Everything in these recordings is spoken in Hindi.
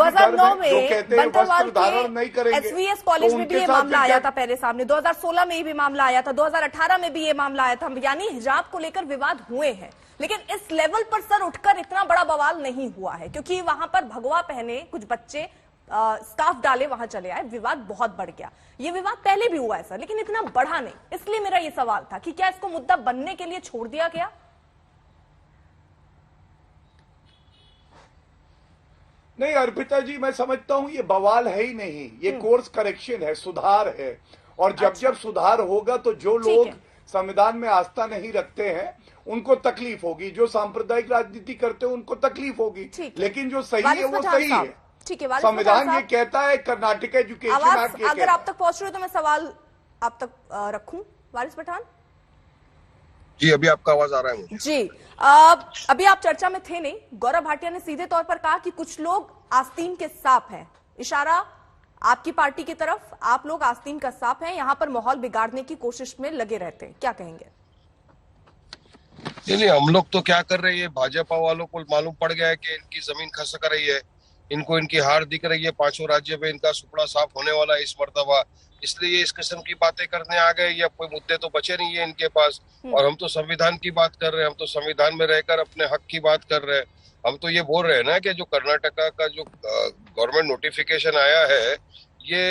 2009 में बंटलवाल के एसवीएस कॉलेज में भी ये मामला आया था पहले सामने, 2016 में भी मामला आया था, 2018 में भी ये मामला आया था, यानी हिजाब को लेकर विवाद हुए हैं। लेकिन इस लेवल पर सर उठकर इतना बड़ा बवाल नहीं हुआ है, क्योंकि वहां पर भगवा पहने कुछ बच्चे स्कार्फ डाले वहां चले आए, विवाद बहुत बढ़ गया। ये विवाद पहले भी हुआ है सर, लेकिन इतना बढ़ा नहीं। इसलिए मेरा ये सवाल था कि क्या इसको मुद्दा बनने के लिए छोड़ दिया गया? नहीं अर्पिता जी, मैं समझता हूं ये बवाल है ही नहीं, ये कोर्स करेक्शन है, सुधार है। और जब सुधार होगा तो जो लोग संविधान में आस्था नहीं रखते हैं उनको तकलीफ होगी, जो सांप्रदायिक राजनीति करते हैं उनको तकलीफ होगी, लेकिन जो सही है वो सही है। ठीक है, संविधान ये कहता है, कर्नाटक एजुकेशन एक्ट अगर आप तक पहुंच रहे हो तो मैं सवाल आप तक रखूं। वारिस पठान जी, अभी आपका आवाज आ रहा है मुझे जी। अभी आप चर्चा में थे नहीं। गौरव भाटिया ने सीधे तौर पर कहा कि कुछ लोग आस्तीन के सांप हैं, इशारा आपकी पार्टी की तरफ, आप लोग आस्तीन का सांप हैं, यहां पर माहौल बिगाड़ने की कोशिश में लगे रहते हैं, क्या कहेंगे? नहीं, हम लोग तो क्या कर रहे हैं, भाजपा वालों को मालूम पड़ गया है कि इनकी जमीन खसक रही है, इनको इनकी हार दिख रही है, 5 राज्य में इनका सुपड़ा साफ होने वाला है इस मर्तबा, इसलिए इस किस्म की बातें करने आ गए। ये कोई मुद्दे तो बचे नहीं है इनके पास। और हम तो संविधान की बात कर रहे हैं, हम तो संविधान में रहकर अपने हक की बात कर रहे हैं। हम तो ये बोल रहे हैं ना कि जो कर्नाटका का जो गवर्नमेंट नोटिफिकेशन आया है ये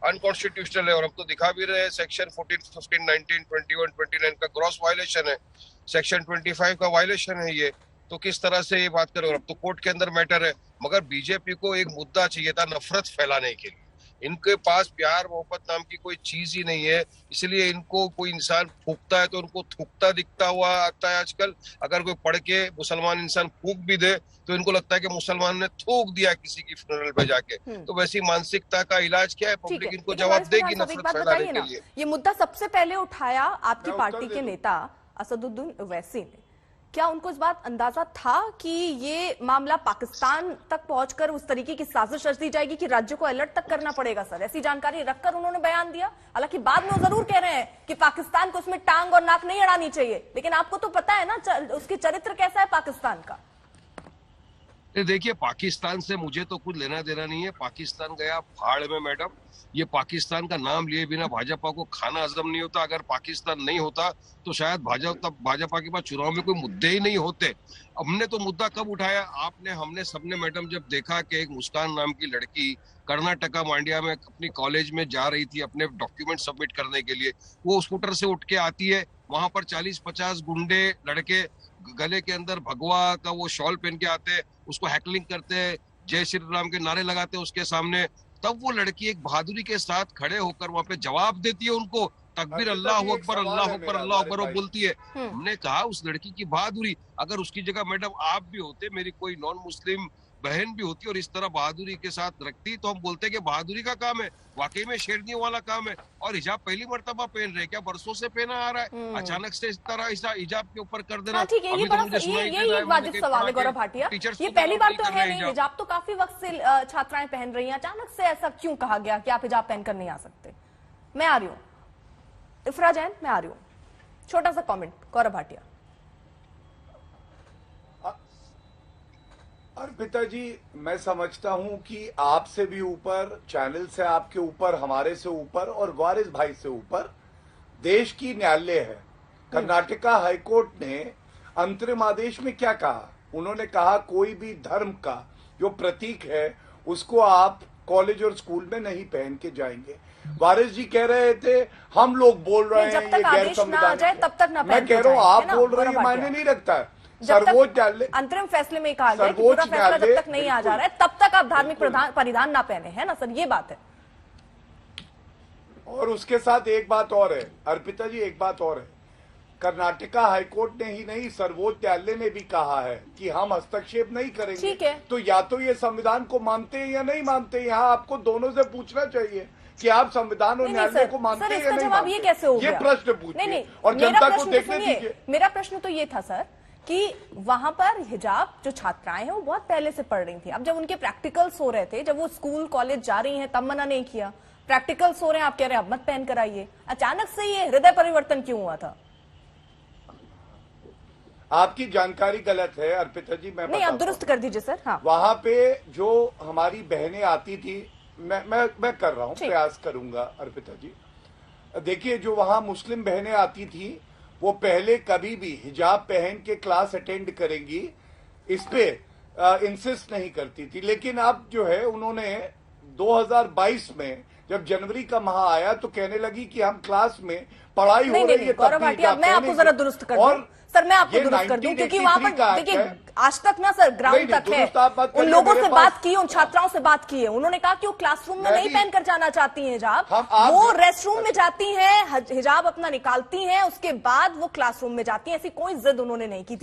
अनकॉन्स्टिट्यूशनल है, और हम तो दिखा भी रहे हैं सेक्शन 14, 15, 19, 21, 29 का ग्रॉस वायलेशन है, सेक्शन 25 का वायलेशन है ये। तो किस तरह से ये बात करें, और अब तो कोर्ट के अंदर मैटर है। मगर बीजेपी को एक मुद्दा चाहिए था नफरत फैलाने के लिए। इनके पास प्यार मोहब्बत नाम की कोई चीज ही नहीं है, इसलिए इनको कोई इंसान फूकता है तो उनको थूकता दिखता हुआ आता है आजकल। अगर कोई पढ़ के मुसलमान इंसान फूक भी दे तो इनको लगता है कि मुसलमान ने थूक दिया किसी की फ्यूनरल पे जाके। तो वैसी मानसिकता का इलाज क्या है? पब्लिक इनको जवाब देगी नफरत फैलाने के लिए। ये मुद्दा सबसे पहले उठाया आपकी पार्टी के नेता असदुद्दीन ओवैसी ने। क्या उनको इस बात अंदाजा था कि ये मामला पाकिस्तान तक पहुंचकर उस तरीके की साजिश रच दी जाएगी कि राज्य को अलर्ट तक करना पड़ेगा? सर, ऐसी जानकारी रखकर उन्होंने बयान दिया। हालांकि बाद में वो जरूर कह रहे हैं कि पाकिस्तान को उसमें टांग और नाक नहीं अड़ानी चाहिए, लेकिन आपको तो पता है ना उसके चरित्र कैसा है पाकिस्तान का। देखिए, पाकिस्तान से मुझे तो कुछ लेना देना नहीं है। पाकिस्तान गया भाड़ में मैडम। ये पाकिस्तान का नाम लिए बिना भाजपा को खाना हजम नहीं होता। अगर पाकिस्तान नहीं होता तो शायद भाजपा के पास चुनाव में कोई मुद्दे ही नहीं होते। हमने तो मुद्दा कब उठाया, हमने सबने मैडम जब देखा कि एक मुस्कान नाम की लड़की कर्नाटका मांड्या में अपनी कॉलेज में जा रही थी अपने डॉक्यूमेंट सबमिट करने के लिए, वो स्कूटर से उठ के आती है, वहां पर 40-50 गुंडे लड़के गले के अंदर भगवा का वो शॉल पहन के आते हैं, उसको हैकलिंग करते हैं, जय श्री राम के नारे लगाते हैं उसके सामने। तब वो लड़की एक बहादुरी के साथ खड़े होकर वहां पे जवाब देती है उनको, तकबीर अल्लाह अकबर अल्लाह अकबर अल्लाह अकबर, वो बोलती है। हमने कहा उस लड़की की बहादुरी, अगर उसकी जगह मैडम आप भी होते, मेरी कोई नॉन मुस्लिम बहन भी होती और इस तरह बहादुरी के साथ रखती, तो हम बोलते कि बहादुरी का काम है, वाकई में शेरनियों वाला काम है। और हिजाब पहली मर्तबा पहन रहे, क्या बरसों से पहना आ रहा है, अचानक से इस तरह हिजाब के ऊपर कर देना। ठीक है, ये वाजिब सवाल है गौरव भाटिया, ये पहली बार तो है नहीं। हिजाब तो काफी वक्त से छात्राएं पहन रही हैं, अचानक से ऐसा क्यों कहा गया कि आप हिजाब पहनकर नहीं आ सकते? मैं आ रही हूँ इफ्रा जैन, मैं आ रही हूँ। छोटा सा कमेंट गौरव भाटिया। अर्पिता जी, मैं समझता हूं कि आपसे भी ऊपर, चैनल से आपके ऊपर, हमारे से ऊपर और वारिस भाई से ऊपर देश की न्यायालय है। कर्नाटका हाईकोर्ट ने अंतरिम आदेश में क्या कहा? उन्होंने कहा कोई भी धर्म का जो प्रतीक है उसको आप कॉलेज और स्कूल में नहीं पहन के जाएंगे। वारिस जी कह रहे थे हम लोग बोल रहे हैं ये गैर संवैधानिक, तब तक ना मैं कह रहा हूँ आप बोल रहे हैं, मायने नहीं रखता है। सर्वोच्च न्यायालय अंतरिम फैसले में कहा गया कि पूरा फैसला जब तक नहीं आ जा रहा है तब तक आप धार्मिक परिधान ना पहने, है ना सर? ये बात है। और उसके साथ एक बात और है अर्पिता जी, एक बात और है, कर्नाटका हाईकोर्ट ने ही नहीं सर्वोच्च न्यायालय ने भी कहा है कि हम हस्तक्षेप नहीं करेंगे। ठीक है, तो या तो ये संविधान को मानते हैं या नहीं मानते। यहाँ आपको दोनों से पूछना चाहिए कि आप संविधान और न्यायालय को मानते हैं या नहीं मानते। ये कैसे हो गया? ये प्रश्न पूछिए और जनता को देखने दीजिए। मेरा प्रश्न तो ये था सर कि वहां पर हिजाब जो छात्राएं हैं वो बहुत पहले से पढ़ रही थी। अब जब उनके प्रैक्टिकल्स हो रहे थे, जब वो स्कूल कॉलेज जा रही हैं, तब मना नहीं किया। प्रैक्टिकल्स हो रहे हैं, आप कह रहे हैं अब मत पहन कर आइए। अचानक से ये हृदय परिवर्तन क्यों हुआ था? आपकी जानकारी गलत है अर्पिता जी। मैं नहीं, आप बताता दुरुस्त हूं। कर दीजिए सर। हाँ, वहां पे जो हमारी बहनें आती थी, मैं कर रहा हूं, ठीक। प्रयास करूंगा अर्पिता जी। देखिए, जो वहां मुस्लिम बहनें आती थी वो पहले कभी भी हिजाब पहन के क्लास अटेंड करेंगी इस पे इंसिस्ट नहीं करती थी। लेकिन अब जो है उन्होंने 2022 में जब जनवरी का माह आया तो कहने लगी कि हम क्लास में पढ़ाई हो रही है, गौरव भाटिया, मैं आपको जरा दुरुस्त कर दूं। सर, मैं आपको ये दुरुस्त कर दूं, क्योंकि 1983 वहां पर का देखिए एक्ट है। आज तक ना सर ग्राउंड नहीं, तक है, दुरुस्त आप मत उन करिए, लोगों मेरे से पास- बात की, उन छात्राओं से बात की है, उन्होंने कहा कि वो क्लासरूम में मैं नहीं भी- पहनकर जाना चाहती हैं हिजाब, आप वो भी- रेस्टरूम में जाती हैं, हिजाब अपना निकालती हैं, उसके बाद वो क्लासरूम में जाती हैं। ऐसी कोई जिद उन्होंने नहीं की थी।